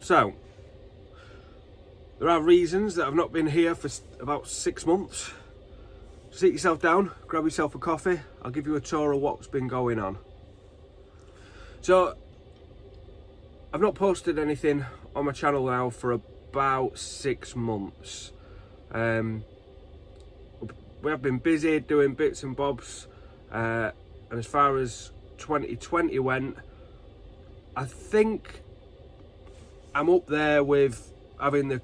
So, there are reasons that I've not been here for about 6 months. Sit yourself down, grab yourself a coffee, I'll give you a tour of what's been going on. So, I've not posted anything on my channel now for about 6 months. We have been busy doing bits and bobs, and as far as 2020 went, I think I'm up there with having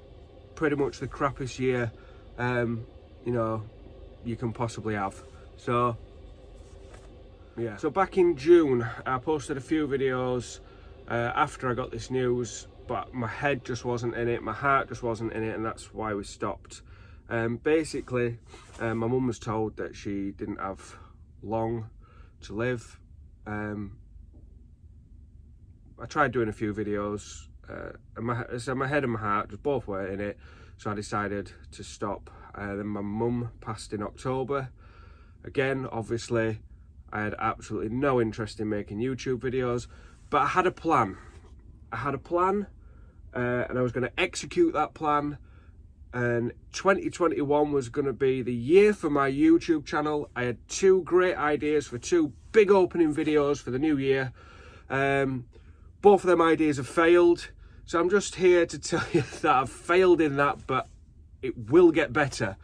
pretty much the crappiest year you know, you can possibly have. So yeah, so back in June I posted a few videos after I got this news, but my head just wasn't in it, my heart just wasn't in it, and that's why we stopped. Basically, my mum was told that she didn't have long to live. I tried doing a few videos, and my head and my heart just both weren't in it, so I decided to stop. Then my mum passed in October. Again, obviously, I had absolutely no interest in making YouTube videos, but I had a plan. And I was going to execute that plan. And 2021 was going to be the year for my YouTube channel. I had 2 great ideas for 2 big opening videos for the new year. Both of them ideas have failed, so I'm just here to tell you that I've failed in that, but it will get better.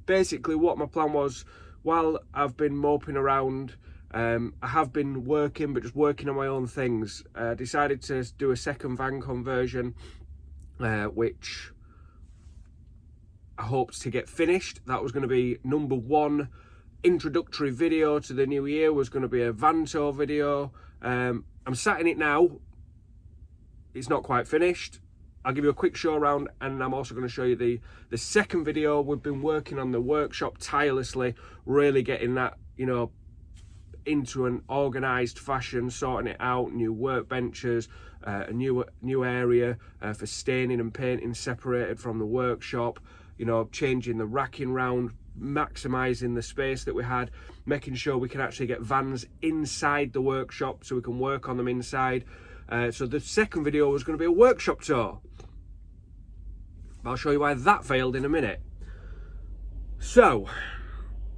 Basically, what my plan was, while I've been moping around, I have been working, but just working on my own things. I decided to do a second van conversion, which I hoped to get finished. That was going to be number 1 introductory video to the new year, was going to be a van tour video. I'm sat in it now. It's not quite finished. I'll give you a quick show around, and I'm also going to show you the second video. We've been working on the workshop tirelessly, really getting that, you know, into an organised fashion, sorting it out, new workbenches, a new area for staining and painting separated from the workshop, you know, changing the racking round, maximising the space that we had, making sure we can actually get vans inside the workshop so we can work on them inside. So the second video was going to be a workshop tour. I'll show you why that failed in a minute. So,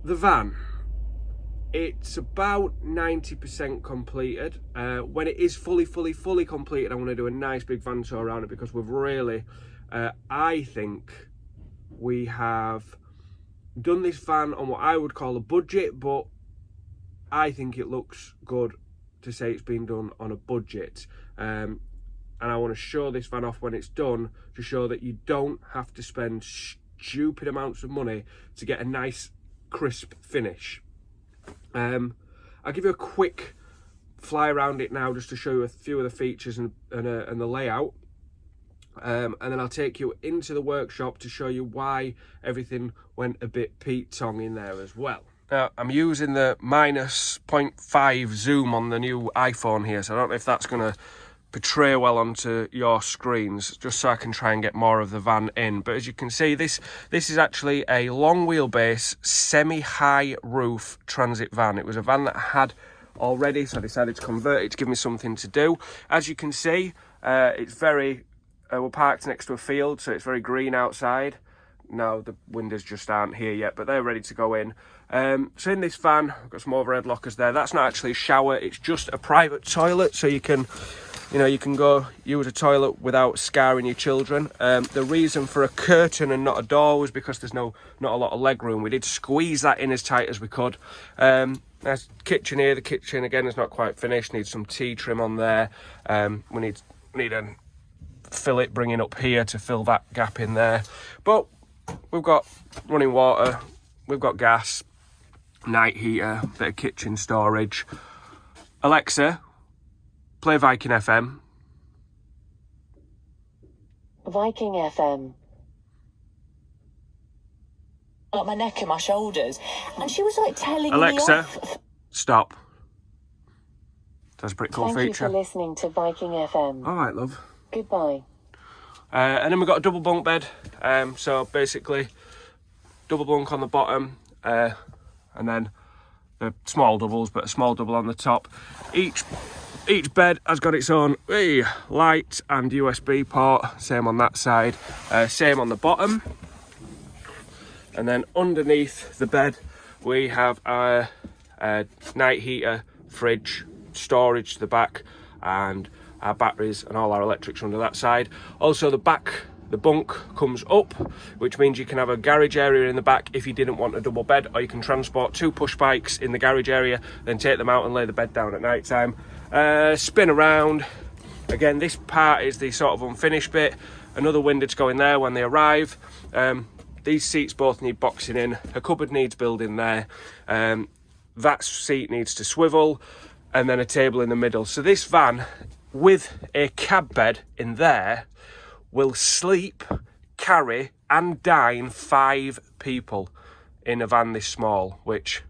the van. It's about 90% completed. When it is fully completed, I want to do a nice big van tour around it, because we've really, I think we have done this van on what I would call a budget, but I think it looks good to say it's been done on a budget. And I want to show this van off when it's done, to show that you don't have to spend stupid amounts of money to get a nice crisp finish. I'll give you a quick fly around it now, just to show you a few of the features and the layout. And then I'll take you into the workshop to show you why everything went a bit Pete-tong in there as well. Now, I'm using the -0.5 zoom on the new iPhone here, so I don't know if that's going to portray well onto your screens, just so I can try and get more of the van in. But as you can see, this is actually a long wheelbase, semi-high roof transit van. It was a van that I had already, so I decided to convert it to give me something to do. As you can see, it's very... we're parked next to a field, so it's very green outside. Now the windows just aren't here yet, but they're ready to go in. So in this van, I've got some overhead lockers there. That's not actually a shower, it's just a private toilet, so you can, you know, you can go use a toilet without scaring your children. The reason for a curtain and not a door was because there's not a lot of leg room. We did squeeze that in as tight as we could. There's kitchen here. The kitchen again is not quite finished. Needs some tea trim on there. We need a fillet bringing up here to fill that gap in there. But we've got running water, we've got gas, night heater, bit of kitchen storage. Alexa, play Viking FM. Viking FM. Like my neck and my shoulders, and she was like telling Alexa, me off. Stop. That's a pretty cool Thank feature. you for listening to Viking FM. All right, love. Goodbye. And then we've got a double bunk bed. So basically, double bunk on the bottom, and then the small doubles, but a small double on the top. Each each bed has got its own light and USB port, same on that side, same on the bottom. And then underneath the bed we have a night heater, fridge, storage to the back, and our batteries and all our electrics under that side. Also the bunk comes up, which means you can have a garage area in the back if you didn't want a double bed, or you can transport 2 push bikes in the garage area, then take them out and lay the bed down at night time. Spin around. Again, this part is the sort of unfinished bit. Another window to go in there when they arrive. These seats both need boxing in. A cupboard needs building there. That seat needs to swivel, and then a table in the middle. So this van with a cab bed in there will sleep, carry and dine 5 people in a van this small, which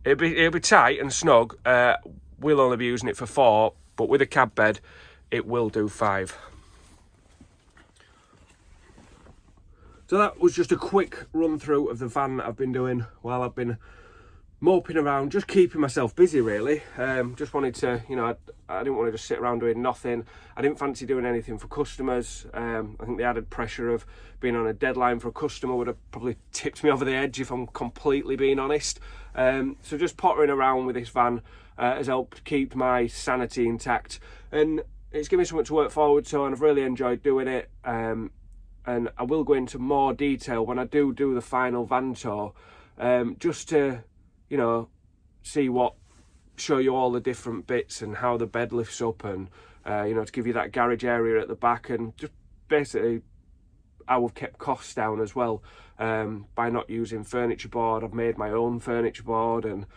it'll be tight and snug. We'll only be using it for 4, but with a cab bed it will do 5. So that was just a quick run through of the van that I've been doing while I've been moping around, just keeping myself busy really. Just wanted to, you know, I didn't want to just sit around doing nothing. I didn't fancy doing anything for customers. I think the added pressure of being on a deadline for a customer would have probably tipped me over the edge if I'm completely being honest. So just pottering around with this van has helped keep my sanity intact, and it's given me something to work forward to, and I've really enjoyed doing it. And I will go into more detail when I do the final van tour, just to, you know, show you all the different bits and how the bed lifts up, and you know, to give you that garage area at the back, and just basically how we've kept costs down as well, by not using furniture board. I've made my own furniture board, and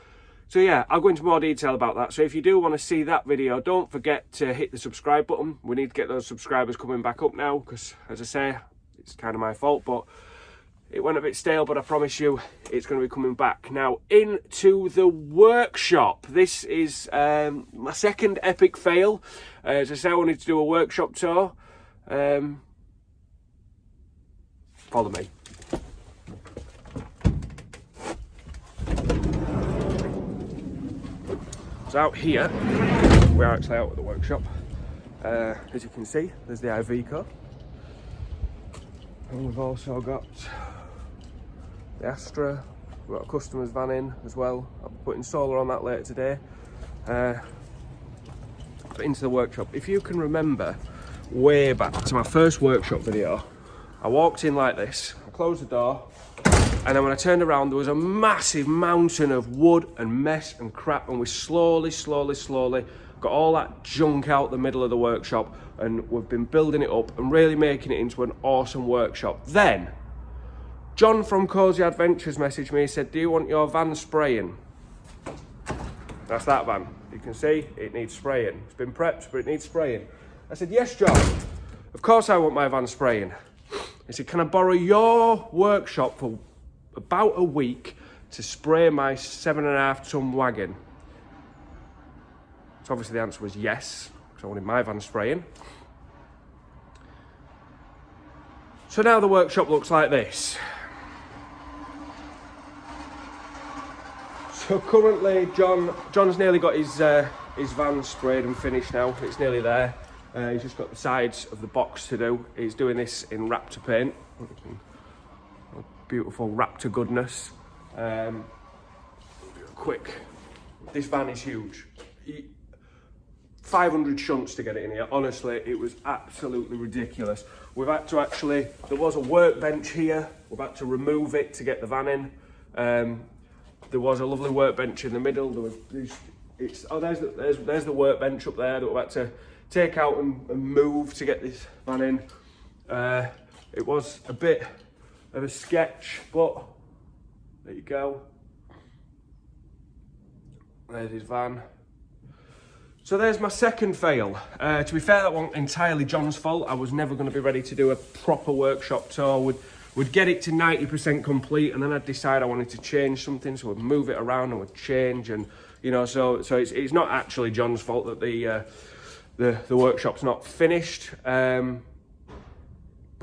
so yeah, I'll go into more detail about that. So if you do want to see that video, don't forget to hit the subscribe button. We need to get those subscribers coming back up now, because as I say, it's kind of my fault, but it went a bit stale, but I promise you it's going to be coming back. Now, into the workshop. This is my second epic fail. As I say, I wanted to do a workshop tour. Follow me. So out here, we're actually out at the workshop. As you can see, there's the Iveco. And we've also got the Astra. We've got a customer's van in as well. I'll be putting solar on that later today. But into the workshop. If you can remember way back to my first workshop video, I walked in like this, I closed the door, and then when I turned around there was a massive mountain of wood and mess and crap, and we slowly got all that junk out the middle of the workshop, and we've been building it up and really making it into an awesome workshop. Then John from Cozy Adventures messaged me, he said, do you want your van spraying? That's that van. You can see it needs spraying. It's been prepped, but it needs spraying. I said, yes, John, of course I want my van spraying. He said, can I borrow your workshop for about a week to spray my 7.5 ton wagon? So obviously the answer was yes, because I wanted my van spraying. So now the workshop looks like this. So currently John's nearly got his van sprayed and finished now. It's nearly there. He's just got the sides of the box to do. He's doing this in Raptor paint. Beautiful Raptor goodness. Quick. This van is huge. 500 shunts to get it in here. Honestly, it was absolutely ridiculous. We've had to actually, there was a workbench here. We've had to remove it to get the van in. There was a lovely workbench in the middle. There was there's the workbench up there that we've had to take out and move to get this van in. It was a bit of a sketch, but there you go. There's his van. So there's my second fail. To be fair, that wasn't entirely John's fault. I was never going to be ready to do a proper workshop tour. We'd get it to 90% complete, and then I'd decide I wanted to change something, so we'd move it around and we'd change, and you know, so it's not actually John's fault that the workshop's not finished, but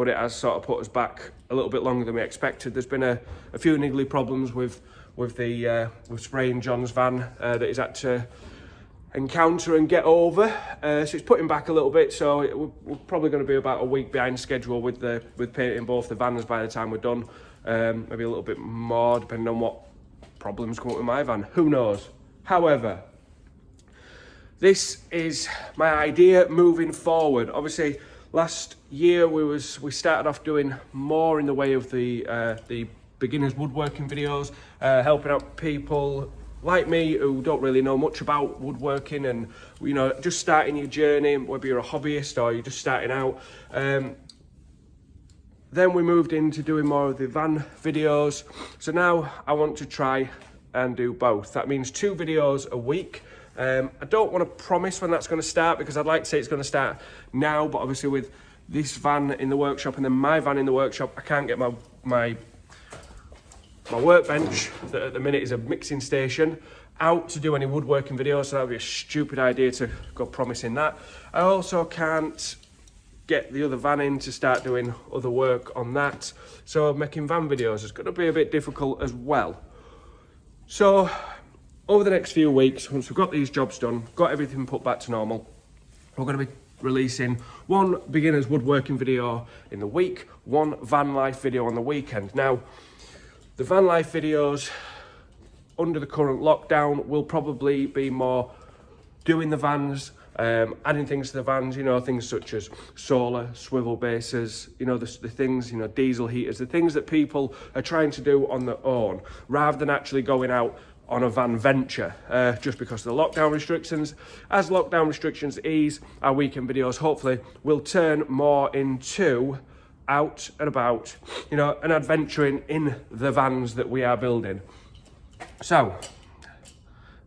it has sort of put us back a little bit longer than we expected. There's been a few niggly problems with spraying John's van that he's had to encounter and get over. So it's putting back a little bit, so we're probably going to be about a week behind schedule with painting both the vans by the time we're done. Maybe a little bit more depending on what problems come up with my van, who knows. However, this is my idea moving forward. Obviously last year we started off doing more in the way of the beginners woodworking videos, helping out people like me who don't really know much about woodworking and, you know, just starting your journey, whether you're a hobbyist or you're just starting out. Then we moved into doing more of the van videos. So now I want to try and do both. That means 2 videos a week. I don't want to promise when that's going to start, because I'd like to say it's going to start now, but obviously with this van in the workshop and then my van in the workshop, I can't get my workbench, that at the minute is a mixing station, out to do any woodworking videos, so that would be a stupid idea to go promising that. I also can't get the other van in to start doing other work on that, so making van videos is going to be a bit difficult as well. So over the next few weeks, once we've got these jobs done, got everything put back to normal, we're going to be releasing 1 beginners woodworking video in the week, 1 van life video on the weekend. Now, the van life videos under the current lockdown will probably be more doing the vans, adding things to the vans, you know, things such as solar, swivel bases, you know, the things, you know, diesel heaters, the things that people are trying to do on their own, rather than actually going out on a van venture, just because of the lockdown restrictions. As lockdown restrictions ease, our weekend videos hopefully will turn more into out and about, you know, and adventuring in the vans that we are building. So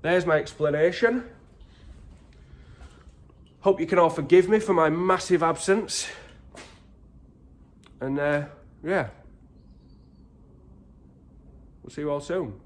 there's my explanation. Hope you can all forgive me for my massive absence, and yeah, we'll see you all soon.